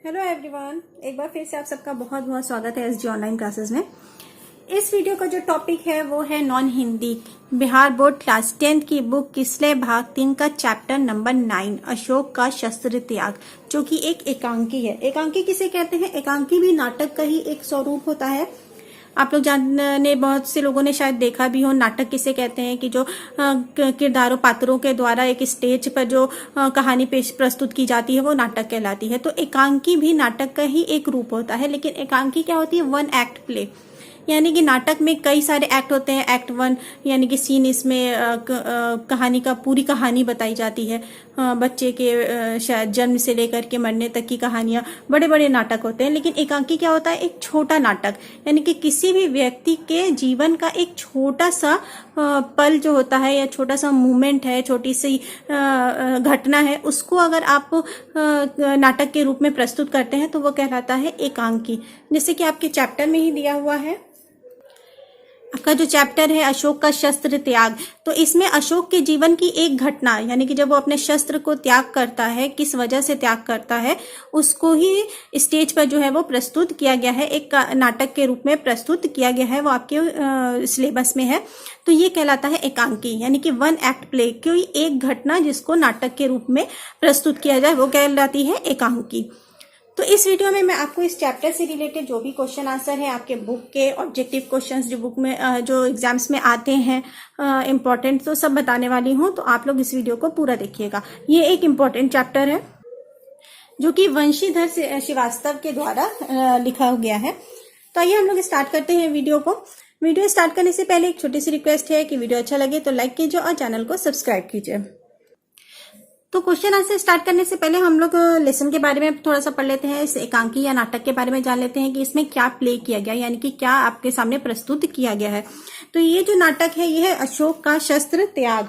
Hello everyone, एक बार फिर से आप सबका बहुत बहुत स्वागत है एसजी ऑनलाइन क्लासेस में। इस वीडियो का जो टॉपिक है वो है non Hindi Bihar board class 10 की बुक किसले भाग 3 का चैप्टर नंबर 9 अशोक का शस्त्र त्याग, जो कि एक एकांकी है। एकांकी किसे कहते हैं? एकांकी भी नाटक का ही एक स्वरूप होता है। आप लोग जानने, बहुत से लोगों ने शायद देखा भी हो, नाटक किसे कहते हैं कि जो किरदारों पात्रों के द्वारा एक स्टेज पर जो कहानी पेश प्रस्तुत की जाती है वो नाटक कहलाती है। तो एकांकी भी नाटक का ही एक रूप होता है। लेकिन एकांकी क्या होती है? वन एक्ट प्ले, यानी कि नाटक में कई सारे एक्ट होते हैं। एक्ट 1 यानी कि सीन, इसमें कहानी का पूरी कहानी बताई जाती है। बच्चे के शायद जन्म से लेकर के मरने तक की कहानियां, बड़े बड़े नाटक होते हैं। लेकिन एकांकी क्या होता है? एक छोटा नाटक, यानी कि किसी भी व्यक्ति के जीवन का एक छोटा सा पल जो होता है या छोटा सा मूवमेंट है, छोटी सी घटना है, उसको अगर आप नाटक के रूप में प्रस्तुत करते हैं तो वो कहलाता है एकांकी। जैसे कि आपके चैप्टर में ही दिया हुआ है, आपका जो चैप्टर है अशोक का शस्त्र त्याग, तो इसमें अशोक के जीवन की एक घटना, यानी कि जब वो अपने शस्त्र को त्याग करता है, किस वजह से त्याग करता है, उसको ही स्टेज पर जो है वो प्रस्तुत किया गया है, एक नाटक के रूप में प्रस्तुत किया गया है। वो आपके सिलेबस में है। तो ये कहलाता है एकांकी, यानी कि वन एक्ट प्ले, कोई एक घटना जिसको नाटक के रूप में प्रस्तुत किया जाए वो कहलाती है एकांकी। तो इस वीडियो में मैं आपको इस चैप्टर से रिलेटेड जो भी क्वेश्चन आंसर है, आपके बुक के ऑब्जेक्टिव क्वेश्चंस जो बुक में जो एग्जाम्स में आते हैं इम्पोर्टेंट, तो सब बताने वाली हूँ। तो आप लोग इस वीडियो को पूरा देखिएगा। ये एक इम्पोर्टेंट चैप्टर है जो कि वंशीधर श्रीवास्तव के द्वारा लिखा गया है। तो आइए हम लोग स्टार्ट करते हैं वीडियो को। वीडियो स्टार्ट करने से पहले एक छोटी सी रिक्वेस्ट है कि वीडियो अच्छा लगे तो लाइक कीजिए और चैनल को सब्सक्राइब कीजिए। तो क्वेश्चन आंसर स्टार्ट करने से पहले हम लोग लेसन के बारे में थोड़ा सा पढ़ लेते हैं। इस एकांकी या नाटक के बारे में जान लेते हैं कि इसमें क्या प्ले किया गया, यानी कि क्या आपके सामने प्रस्तुत किया गया है। तो ये जो नाटक है ये है अशोक का शस्त्र त्याग।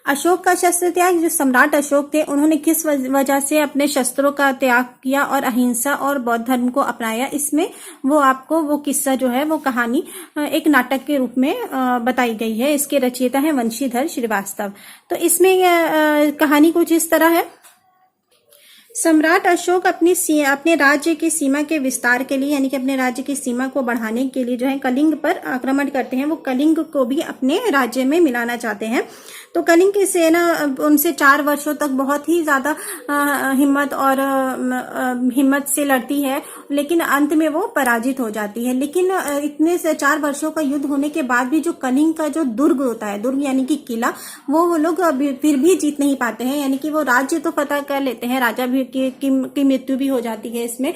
अशोक का शस्त्र त्याग, जो सम्राट अशोक थे उन्होंने किस वजह से अपने शस्त्रों का त्याग किया और अहिंसा और बौद्ध धर्म को अपनाया, इसमें वो आपको वो किस्सा जो है वो कहानी एक नाटक के रूप में बताई गई है। इसके रचयिता है वंशीधर श्रीवास्तव। तो इसमें कहानी कुछ इस तरह है। सम्राट अशोक अपने राज्य की सीमा के विस्तार के लिए, यानी कि अपने राज्य की सीमा को बढ़ाने के लिए जो है कलिंग पर आक्रमण करते हैं। वो कलिंग को भी अपने राज्य में मिलाना चाहते हैं। तो कलिंग की सेना उनसे 4 वर्षों तक बहुत ही ज्यादा हिम्मत से लड़ती है, लेकिन अंत में वो पराजित हो जाती है। लेकिन इतने से 4 वर्षों का युद्ध होने के बाद भी जो कलिंग का जो दुर्ग होता है, दुर्ग यानी कि किला, वो लोग फिर भी जीत नहीं पाते हैं। यानी कि वो राज्य तो फतह कर लेते हैं, राजा भी की मृत्यु भी हो जाती है इसमें,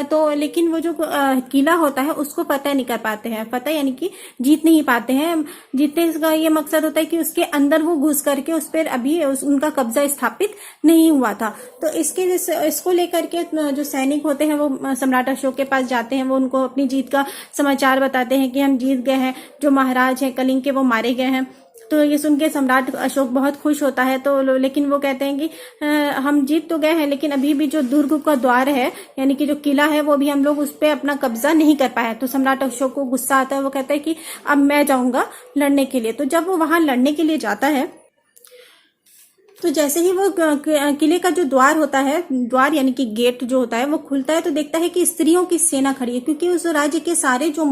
तो लेकिन वो जो किला होता है उसको फतह नहीं कर पाते हैं। फतह यानी कि जीत नहीं पाते हैं। जीतने का ये मकसद होता है कि उसके अंदर वो घुस करके उस पर अभी उनका कब्जा स्थापित नहीं हुआ था। तो इसको लेकर के जो सैनिक होते हैं वो सम्राट अशोक के पास जाते हैं। वो उनको अपनी जीत का समाचार बताते हैं कि हम जीत गए हैं, जो महाराज हैं कलिंग के वो मारे गए हैं। तो ये सुन के सम्राट अशोक बहुत खुश होता है। तो लेकिन वो कहते हैं कि हम जीत तो गए हैं, लेकिन अभी भी जो दुर्ग का द्वार है, यानी कि जो किला है, वो भी हम लोग उस पर अपना कब्जा नहीं कर पाए। तो सम्राट अशोक को गुस्सा आता है। वो कहता है कि अब मैं जाऊंगा लड़ने के लिए। तो जब वो वहां लड़ने के लिए जाता है, तो जैसे ही वो किले का जो द्वार होता है, द्वार यानी कि गेट जो होता है, वो खुलता है तो देखता है कि स्त्रियों की सेना खड़ी है, क्योंकि उस राज्य के सारे जो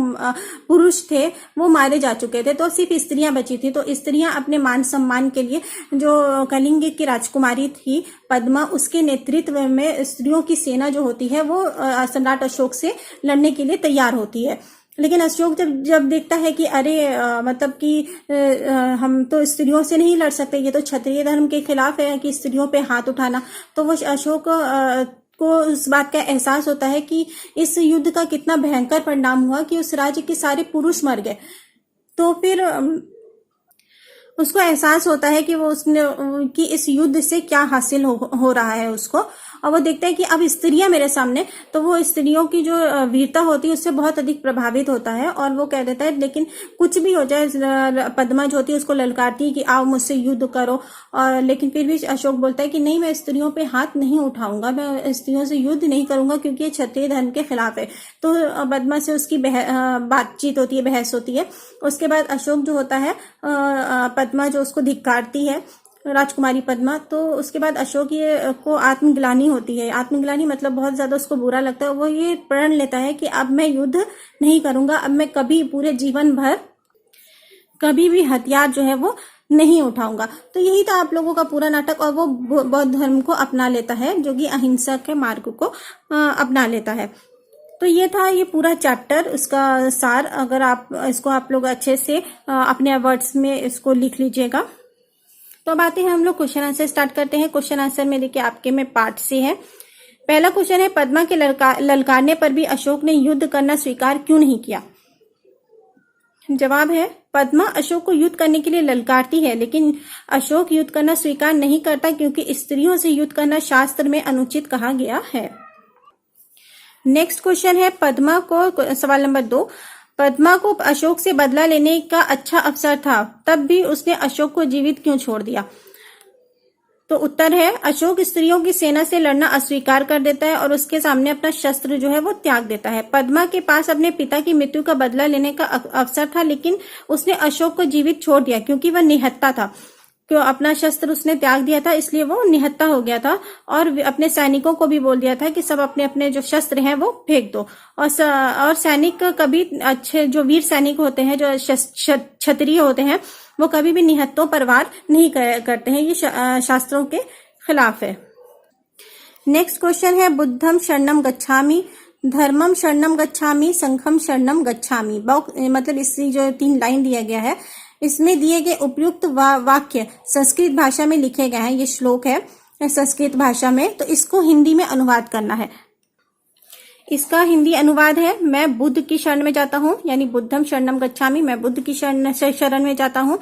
पुरुष थे वो मारे जा चुके थे, तो सिर्फ स्त्रियां बची थी। तो स्त्रियां अपने मान सम्मान के लिए, जो कलिंग की राजकुमारी थी पद्मा, उसके नेतृत्व में स्त्रियों की सेना जो होती है वो सम्राट अशोक से लड़ने के लिए तैयार होती है। लेकिन अशोक जब देखता है कि अरे मतलब कि हम तो स्त्रियों से नहीं लड़ सकते, ये तो क्षत्रिय धर्म के खिलाफ है कि स्त्रियों पे हाथ उठाना, तो वो अशोक को उस बात का एहसास होता है कि इस युद्ध का कितना भयंकर परिणाम हुआ कि उस राज्य के सारे पुरुष मर गए। तो फिर उसको एहसास होता है कि वो कि इस युद्ध से क्या हासिल हो रहा है उसको, और वो देखता है कि अब स्त्रियां मेरे सामने, तो वो स्त्रियों की जो वीरता होती है उससे बहुत अधिक प्रभावित होता है। और वो कह देता है लेकिन कुछ भी हो जाए, पद्मा जो होती है उसको ललकारती है कि आओ मुझसे युद्ध करो। और लेकिन फिर भी अशोक बोलता है कि नहीं, मैं स्त्रियों पे हाथ नहीं उठाऊंगा, मैं स्त्रियों से युद्ध नहीं करूंगा, क्योंकि ये क्षत्रिय धर्म के खिलाफ है। तो पद्मा से उसकी बातचीत होती है, बहस होती है। उसके बाद अशोक जो होता है, पद्मा जो उसको धिक्कारती है, राजकुमारी पद्मा। तो उसके बाद अशोक ये को आत्मग्लानि होती है। आत्मग्लानि मतलब बहुत ज्यादा उसको बुरा लगता है। वो ये प्रण लेता है कि अब मैं युद्ध नहीं करूंगा, अब मैं कभी पूरे जीवन भर कभी भी हथियार जो है वो नहीं उठाऊंगा। तो यही था आप लोगों का पूरा नाटक। और वो बौद्ध धर्म को अपना लेता है, जो कि अहिंसा के मार्ग को अपना लेता है। तो ये था ये पूरा चैप्टर, उसका सार। अगर आप लोग अच्छे से अपने वर्ड्स में इसको लिख लीजिएगा। तो अब आते हैं हम लोग क्वेश्चन आंसर स्टार्ट करते हैं। क्वेश्चन आंसर में देखिए आपके में पार्ट से है। पहला क्वेश्चन है, पद्मा के ललकारने पर भी अशोक ने युद्ध करना स्वीकार क्यों नहीं किया? जवाब है, पद्मा अशोक को युद्ध करने के लिए ललकारती है, लेकिन अशोक युद्ध करना स्वीकार नहीं करता क्योंकि स्त्रियों से युद्ध करना शास्त्र में अनुचित कहा गया है। नेक्स्ट क्वेश्चन है, पद्मा को, सवाल नंबर 2, पद्मा को अशोक से बदला लेने का अच्छा अवसर था, तब भी उसने अशोक को जीवित क्यों छोड़ दिया? तो उत्तर है, अशोक स्त्रियों की सेना से लड़ना अस्वीकार कर देता है और उसके सामने अपना शस्त्र जो है वो त्याग देता है। पद्मा के पास अपने पिता की मृत्यु का बदला लेने का अवसर था, लेकिन उसने अशोक को जीवित छोड़ दिया क्योंकि वह निहत्था था। क्यों? अपना शस्त्र उसने त्याग दिया था, इसलिए वो निहत्था हो गया था। और अपने सैनिकों को भी बोल दिया था कि सब अपने अपने जो शस्त्र हैं वो फेंक दो। और सैनिक कभी, अच्छे जो वीर सैनिक होते हैं, जो क्षत्रिय होते हैं, वो कभी भी निहत्तों पर वार नहीं करते हैं। ये शास्त्रों के खिलाफ है। नेक्स्ट क्वेश्चन है, बुद्धम शरणम गच्छामि, धर्मम शरणम गच्छामि, संघम शरणम गच्छामि। मतलब इसकी जो 3 लाइन दिया गया है, इसमें दिए गए उपयुक्त वाक्य संस्कृत भाषा में लिखे गए हैं। ये श्लोक है संस्कृत भाषा में, तो इसको हिंदी में अनुवाद करना है। इसका हिंदी अनुवाद है, मैं बुद्ध की शरण में जाता हूँ, यानी बुद्धम शरणम गच्छामि, मैं बुद्ध की शरण में जाता हूँ।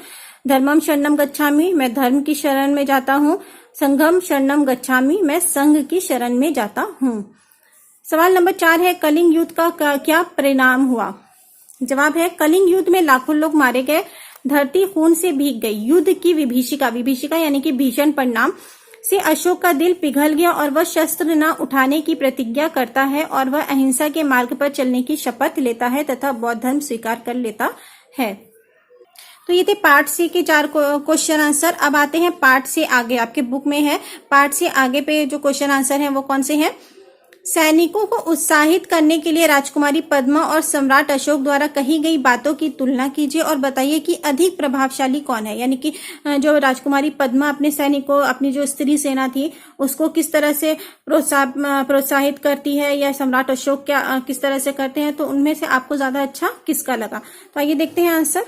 धर्मम शरणम गच्छामि, मैं धर्म की शरण में जाता हूँ। संघम शरणम गच्छामि, मैं संघ की शरण में जाता हूँ। सवाल नंबर 4 है, कलिंग युद्ध का क्या परिणाम हुआ? जवाब है, कलिंग युद्ध में लाखों लोग मारे गए, धरती खून से भीग गई। युद्ध की विभीषिका यानी कि भीषण परिणाम से अशोक का दिल पिघल गया और वह शस्त्र न उठाने की प्रतिज्ञा करता है और वह अहिंसा के मार्ग पर चलने की शपथ लेता है तथा बौद्ध धर्म स्वीकार कर लेता है। तो ये थे पार्ट सी के 4 क्वेश्चन आंसर। अब आते हैं पार्ट से आगे, आपके बुक में है पार्ट से आगे पे जो क्वेश्चन आंसर है वो कौन से हैं? सैनिकों को उत्साहित करने के लिए राजकुमारी पद्मा और सम्राट अशोक द्वारा कही गई बातों की तुलना कीजिए और बताइए कि अधिक प्रभावशाली कौन है। यानी कि जो राजकुमारी पद्मा अपने सैनिकों, अपनी जो स्त्री सेना थी, उसको किस तरह से प्रोत्साहित करती है, या सम्राट अशोक क्या किस तरह से करते हैं, तो उनमें से आपको ज्यादा अच्छा किसका लगा? तो आइए देखते हैं आंसर।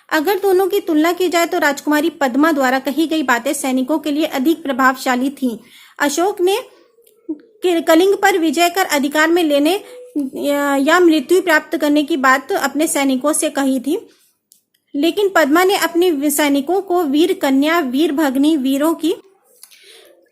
अगर दोनों की तुलना की जाए तो राजकुमारी पद्मा द्वारा कही गई बातें सैनिकों के लिए अधिक प्रभावशाली थीं। अशोक ने कलिंग पर विजय कर अधिकार में लेने या मृत्यु प्राप्त करने की बात अपने सैनिकों से कही थी, लेकिन पद्मा ने अपने सैनिकों को वीर कन्या, वीर भगनी, वीरों की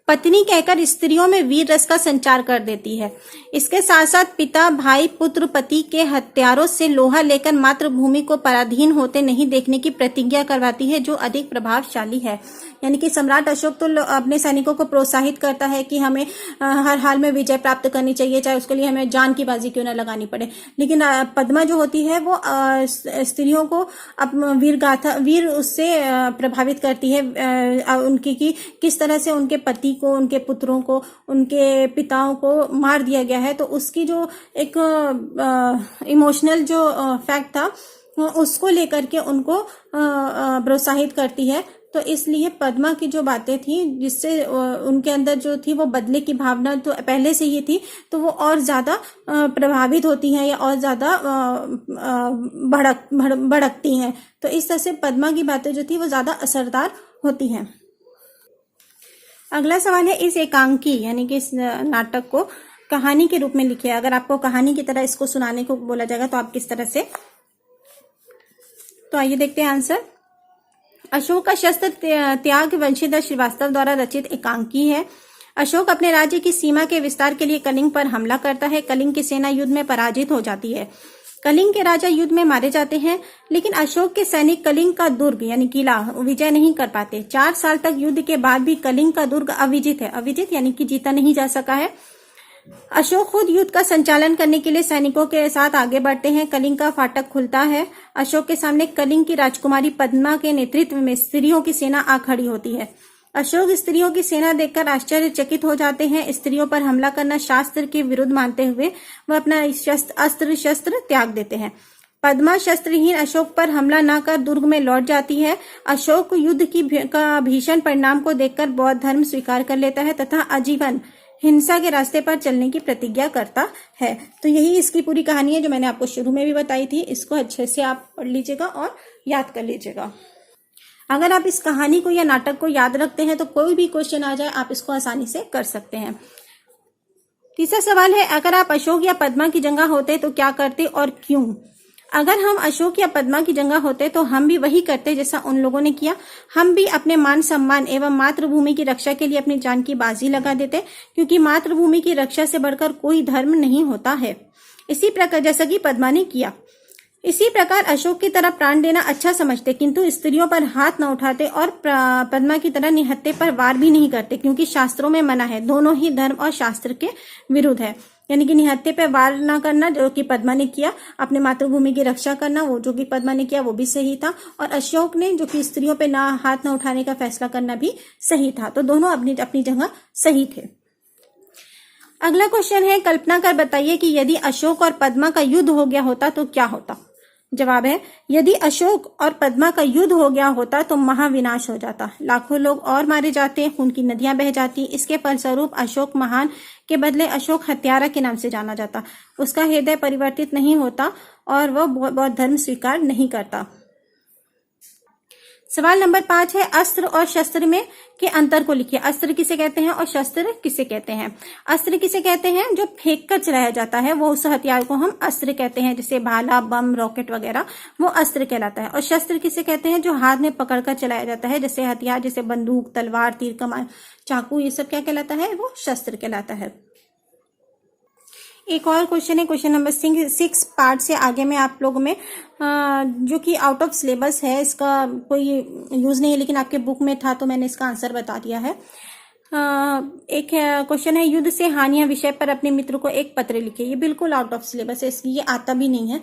पत्नी कहकर स्त्रियों में वीर रस का संचार कर देती है। इसके साथ साथ पिता, भाई, पुत्र, पति के हथियारों से लोहा लेकर मातृभूमि को पराधीन होते नहीं देखने की प्रतिज्ञा करवाती है, जो अधिक प्रभावशाली है। यानी कि सम्राट अशोक तो अपने सैनिकों को प्रोत्साहित करता है कि हमें हर हाल में विजय प्राप्त करनी चाहिए, चाहे उसके लिए हमें जान की बाजी क्यों न लगानी पड़े। लेकिन पद्मा जो होती है वो स्त्रियों को वीर उससे प्रभावित करती है, उनकी कि किस तरह से उनके पति को, उनके पुत्रों को, उनके पिताओं को मार दिया गया है। तो उसकी जो एक इमोशनल जो फैक्ट था उसको लेकर के उनको प्रोत्साहित करती है। तो इसलिए पद्मा की जो बातें थी, जिससे उनके अंदर जो थी वो बदले की भावना तो पहले से ही थी, तो वो और ज्यादा प्रभावित होती हैं या और ज्यादा भड़कती हैं। तो इस तरह से पद्मा की बातें जो थी वो ज्यादा असरदार होती हैं। अगला सवाल है, इस एकांकी यानी कि इस नाटक को कहानी के रूप में लिखिए। अगर आपको कहानी की तरह इसको सुनाने को बोला जाएगा तो आप किस तरह से? तो आइए देखते हैं आंसर। अशोक का शस्त्र त्याग वंशीधर श्रीवास्तव द्वारा रचित एकांकी है। अशोक अपने राज्य की सीमा के विस्तार के लिए कलिंग पर हमला करता है। कलिंग की सेना युद्ध में पराजित हो जाती है। कलिंग के राजा युद्ध में मारे जाते हैं, लेकिन अशोक के सैनिक कलिंग का दुर्ग यानी किला विजय नहीं कर पाते। 4 साल तक युद्ध के बाद भी कलिंग का दुर्ग अविजित है। अविजित यानी कि जीता नहीं जा सका है। अशोक खुद युद्ध का संचालन करने के लिए सैनिकों के साथ आगे बढ़ते हैं। कलिंग का फाटक खुलता है। अशोक के सामने कलिंग की राजकुमारी पद्मा के नेतृत्व में स्त्रियों की सेना आ खड़ी होती है। अशोक स्त्रियों की सेना देखकर आश्चर्यचकित हो जाते हैं। स्त्रियों पर हमला करना शास्त्र के विरुद्ध मानते हुए वह अपना अस्त्र शस्त्र त्याग देते हैं। पद्मा शस्त्रहीन अशोक पर हमला न कर दुर्ग में लौट जाती है। अशोक युद्ध का भीषण परिणाम को देखकर बौद्ध धर्म स्वीकार कर लेता है तथा आजीवन हिंसा के रास्ते पर चलने की प्रतिज्ञा करता है। तो यही इसकी पूरी कहानी है जो मैंने आपको शुरू में भी बताई थी। इसको अच्छे से आप पढ़ लीजिएगा और याद कर लीजिएगा। अगर आप इस कहानी को या नाटक को याद रखते हैं तो कोई भी क्वेश्चन आ जाए आप इसको आसानी से कर सकते हैं। तीसरा सवाल है, अगर आप अशोक या पद्मा की जगह होते तो क्या करते और क्यों? अगर हम अशोक या पद्मा की जगह होते तो हम भी वही करते जैसा उन लोगों ने किया। हम भी अपने मान सम्मान एवं मातृभूमि की रक्षा के लिए अपनी जान की बाजी लगा देते, क्योंकि मातृभूमि की रक्षा से बढ़कर कोई धर्म नहीं होता है। इसी प्रकार जैसा कि पद्मा ने किया, इसी प्रकार अशोक की तरह प्राण देना अच्छा समझते, किंतु स्त्रियों पर हाथ न उठाते और पद्मा की तरह निहत्थे पर वार भी नहीं करते, क्योंकि शास्त्रों में मना है। दोनों ही धर्म और शास्त्र के विरुद्ध है। यानी कि निहत्थे पे वार ना करना जो कि पद्मा ने किया, अपने मातृभूमि की रक्षा करना वो जो कि पद्मा ने किया वो भी सही था, और अशोक ने जो कि स्त्रियों पे ना हाथ ना उठाने का फैसला करना भी सही था। तो दोनों अपनी अपनी जगह सही थे। अगला क्वेश्चन है, कल्पना कर बताइए कि यदि अशोक और पद्मा का युद्ध हो गया होता तो क्या होता? जवाब है, यदि अशोक और पद्मा का युद्ध हो गया होता तो महाविनाश हो जाता। लाखों लोग और मारे जाते, खून की नदियां बह जाती। इसके फलस्वरूप अशोक महान के बदले अशोक हत्यारा के नाम से जाना जाता। उसका हृदय परिवर्तित नहीं होता और वह बौद्ध धर्म स्वीकार नहीं करता। सवाल नंबर 5 है, अस्त्र और शस्त्र में के अंतर को लिखिए। अस्त्र किसे कहते हैं और शस्त्र किसे कहते हैं? अस्त्र किसे कहते हैं? जो फेंक कर चलाया जाता है वो उस हथियार को हम अस्त्र कहते हैं, जैसे भाला, बम, रॉकेट वगैरह, वो अस्त्र कहलाता है। और शस्त्र किसे कहते हैं? जो हाथ में पकड़कर चलाया जाता है, जैसे हथियार, जैसे बंदूक, तलवार, तीर कमान, चाकू, ये सब क्या कहलाता है? वो शस्त्र कहलाता है। एक और क्वेश्चन है, क्वेश्चन नंबर 6 पार्ट से आगे में आप लोगों में जो कि आउट ऑफ सिलेबस है, इसका कोई यूज नहीं है, लेकिन आपके बुक में था तो मैंने इसका आंसर बता दिया है। एक क्वेश्चन है, युद्ध से हानियां विषय पर अपने मित्र को एक पत्र लिखे। ये बिल्कुल आउट ऑफ सिलेबस है, ये आता भी नहीं है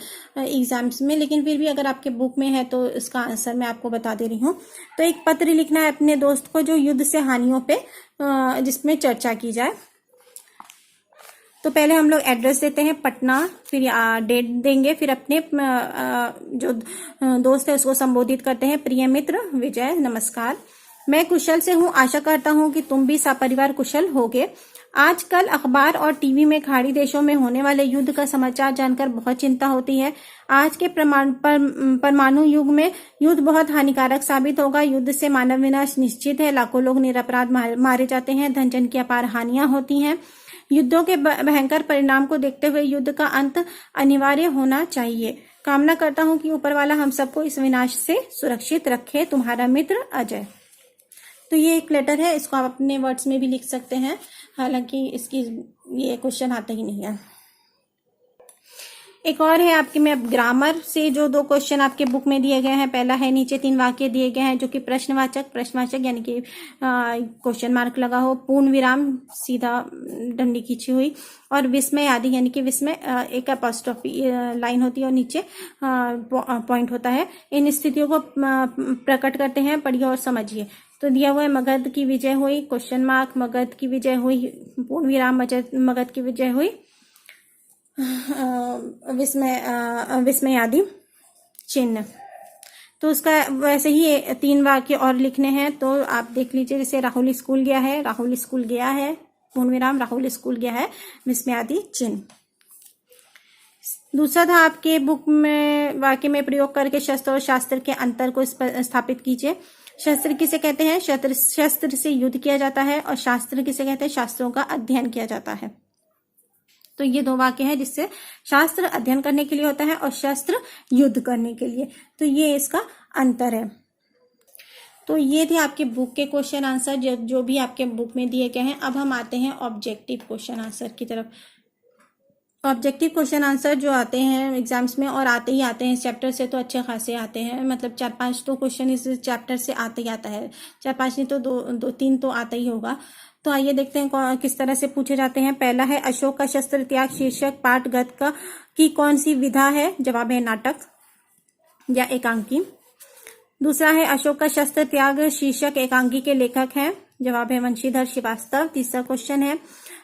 एग्जाम्स में, लेकिन फिर भी अगर आपके बुक में है तो इसका आंसर मैं आपको बता दे रही हूँ। तो एक पत्र लिखना है अपने दोस्त को जो युद्ध से हानियों पे जिसमें चर्चा की जाए। तो पहले हम लोग एड्रेस देते हैं पटना, फिर डेट देंगे, फिर अपने जो दोस्त है उसको संबोधित करते हैं। प्रिय मित्र विजय, नमस्कार, मैं कुशल से हूँ। आशा करता हूँ कि तुम भी सपरिवार कुशल होगे। आजकल अखबार और टीवी में खाड़ी देशों में होने वाले युद्ध का समाचार जानकर बहुत चिंता होती है। आज के परमाणु युग में युद्ध बहुत हानिकारक साबित होगा। युद्ध से मानव विनाश निश्चित है। लाखों लोग निरपराध मारे जाते हैं, धन जन की अपार हानियां होती हैं। युद्धों के भयंकर परिणाम को देखते हुए युद्ध का अंत अनिवार्य होना चाहिए। कामना करता हूं कि ऊपर वाला हम सबको इस विनाश से सुरक्षित रखे। तुम्हारा मित्र अजय। तो ये एक लेटर है, इसको आप अपने वर्ड्स में भी लिख सकते हैं, हालांकि इसकी ये क्वेश्चन आता ही नहीं है। एक और है आपके में ग्रामर से जो 2 क्वेश्चन आपके बुक में दिए गए हैं। पहला है, नीचे 3 वाक्य दिए गए हैं जो कि प्रश्नवाचक यानी कि क्वेश्चन मार्क लगा हो, पूर्ण विराम, सीधा डंडी खींची हुई, और विस्मय आदि यानी कि विस्मय एक अपॉस्ट्रोफी लाइन होती है और नीचे पॉइंट होता है। इन स्थितियों को प्रकट करते हैं, पढ़िए और समझिए। तो दिया हुआ है, मगध की विजय हुई, क्वेश्चन मार्क, मगध की विजय हुई, पूर्ण विराम, मगध की विजय हुई, विस्मय आदि चिन्ह। तो उसका वैसे ही 3 वाक्य और लिखने हैं, तो आप देख लीजिए। जैसे राहुल स्कूल गया है, राहुल स्कूल गया है, पूर्ण विराम, राहुल स्कूल गया है, विस्मय आदि चिन्ह। दूसरा था आपके बुक में, वाक्य में प्रयोग करके शस्त्र और शास्त्र के अंतर को स्थापित कीजिए। शस्त्र किसे कहते हैं? शस्त्र से युद्ध किया जाता है, और शास्त्र किसे कहते हैं? शास्त्रों का अध्ययन किया जाता है। तो ये 2 वाक्य हैं जिससे शास्त्र अध्ययन करने के लिए होता है और शस्त्र युद्ध करने के लिए। तो ये इसका अंतर है। तो ये थे आपके बुक के क्वेश्चन आंसर जो भी आपके बुक में दिए गए हैं। अब हम आते हैं ऑब्जेक्टिव क्वेश्चन आंसर की तरफ। ऑब्जेक्टिव क्वेश्चन आंसर जो आते हैं एग्जाम्स में, और आते ही आते हैं इस चैप्टर से, तो अच्छे खासे आते हैं। मतलब 4-5 तो क्वेश्चन इस चैप्टर से आते ही आता है, 4-5 नहीं तो 2-3 तो आता ही होगा। तो आइए देखते हैं किस तरह से पूछे जाते हैं। पहला है अशोक का शस्त्र त्याग शीर्षक पाठ गद्य की कौन सी विधा है? जवाब है नाटक या एकांकी। दूसरा है अशोक का शस्त्र त्याग शीर्षक एकांकी के लेखक हैं। जवाब है वंशीधर श्रीवास्तव। तीसरा क्वेश्चन है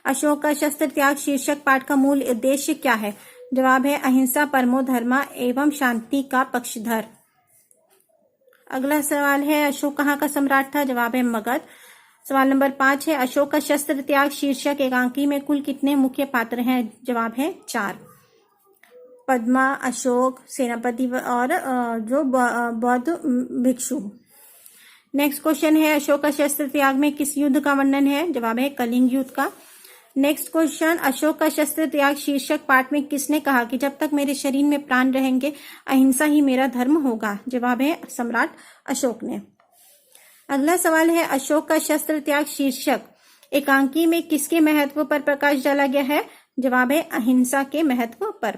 अशोक का शस्त्र त्याग शीर्षक पाठ का मूल उद्देश्य क्या है? जवाब है अहिंसा परमो धर्मा एवं शांति का पक्षधर। अगला सवाल है अशोक कहाँ का सम्राट था? जवाब है मगध। सवाल नंबर 5 है अशोक का शस्त्र त्याग शीर्षक एकांकी में कुल कितने मुख्य पात्र हैं? जवाब है 4, पद्मा, अशोक, सेनापति और जो बौद्ध भिक्षु। नेक्स्ट क्वेश्चन है अशोक का शस्त्र त्याग में किस युद्ध का वर्णन है? जवाब है कलिंग युद्ध का। नेक्स्ट क्वेश्चन अशोक का शस्त्र त्याग शीर्षक पाठ में किसने कहा कि जब तक मेरे शरीर में प्राण रहेंगे अहिंसा ही मेरा धर्म होगा? जवाब है सम्राट अशोक ने। अगला सवाल है अशोक का शस्त्र त्याग शीर्षक एकांकी में किसके महत्व पर प्रकाश डाला गया है? जवाब है अहिंसा के महत्व पर।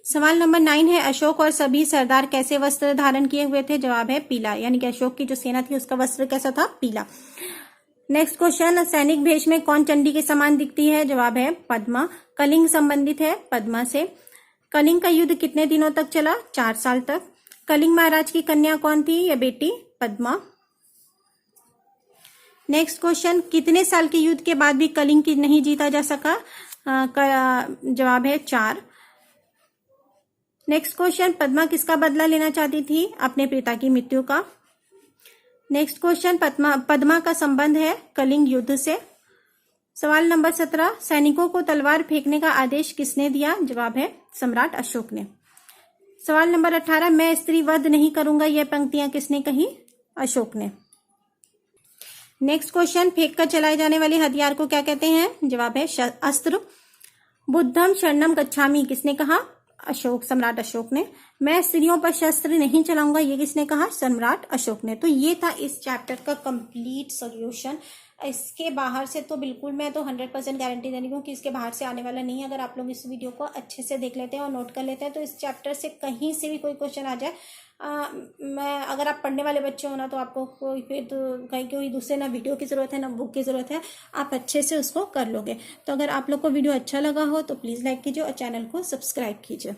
सवाल नंबर 9 है अशोक और सभी सरदार कैसे वस्त्र धारण किए हुए थे? जवाब है पीला, यानी कि अशोक की जो सेना थी उसका वस्त्र कैसा था? पीला। नेक्स्ट क्वेश्चन सैनिक भेष में कौन चंडी के समान दिखती है? जवाब है पद्मा। कलिंग संबंधित है पद्मा से। कलिंग का युद्ध कितने दिनों तक चला? 4 साल तक। कलिंग महाराज की कन्या कौन थी? या बेटी पद्मा। नेक्स्ट क्वेश्चन कितने साल के युद्ध के बाद भी कलिंग की नहीं जीता जा सका? जवाब है 4। नेक्स्ट क्वेश्चन पद्मा किसका बदला लेना चाहती थी? अपने पिता की मृत्यु का। नेक्स्ट क्वेश्चन पद्मा का संबंध है कलिंग युद्ध से। सवाल नंबर 17 सैनिकों को तलवार फेंकने का आदेश किसने दिया? जवाब है सम्राट अशोक ने। सवाल नंबर 18 मैं स्त्री वध नहीं करूंगा, यह पंक्तियां किसने कही? अशोक ने। नेक्स्ट क्वेश्चन फेंक कर चलाए जाने वाले हथियार को क्या कहते हैं? जवाब है अस्त्र। बुद्धम शरणम गच्छामि किसने कहा? अशोक, सम्राट अशोक ने। मैं स्त्रियों पर शस्त्र नहीं चलाऊंगा, ये किसने कहा? सम्राट अशोक ने। तो ये था इस चैप्टर का कंप्लीट सॉल्यूशन। इसके बाहर से तो बिल्कुल मैं तो 100% गारंटी दे रही हूँ कि इसके बाहर से आने वाला नहीं है। अगर आप लोग इस वीडियो को अच्छे से देख लेते हैं और नोट कर लेते हैं तो इस चैप्टर से कहीं से भी कोई क्वेश्चन आ जाए, अगर आप पढ़ने वाले बच्चे हो ना तो आपको कहीं कोई दूसरे ना वीडियो की ज़रूरत है ना बुक की ज़रूरत है, आप अच्छे से उसको कर लोगे। तो अगर आप लोग को वीडियो अच्छा लगा हो तो प्लीज़ लाइक कीजिए और चैनल को सब्सक्राइब कीजिए।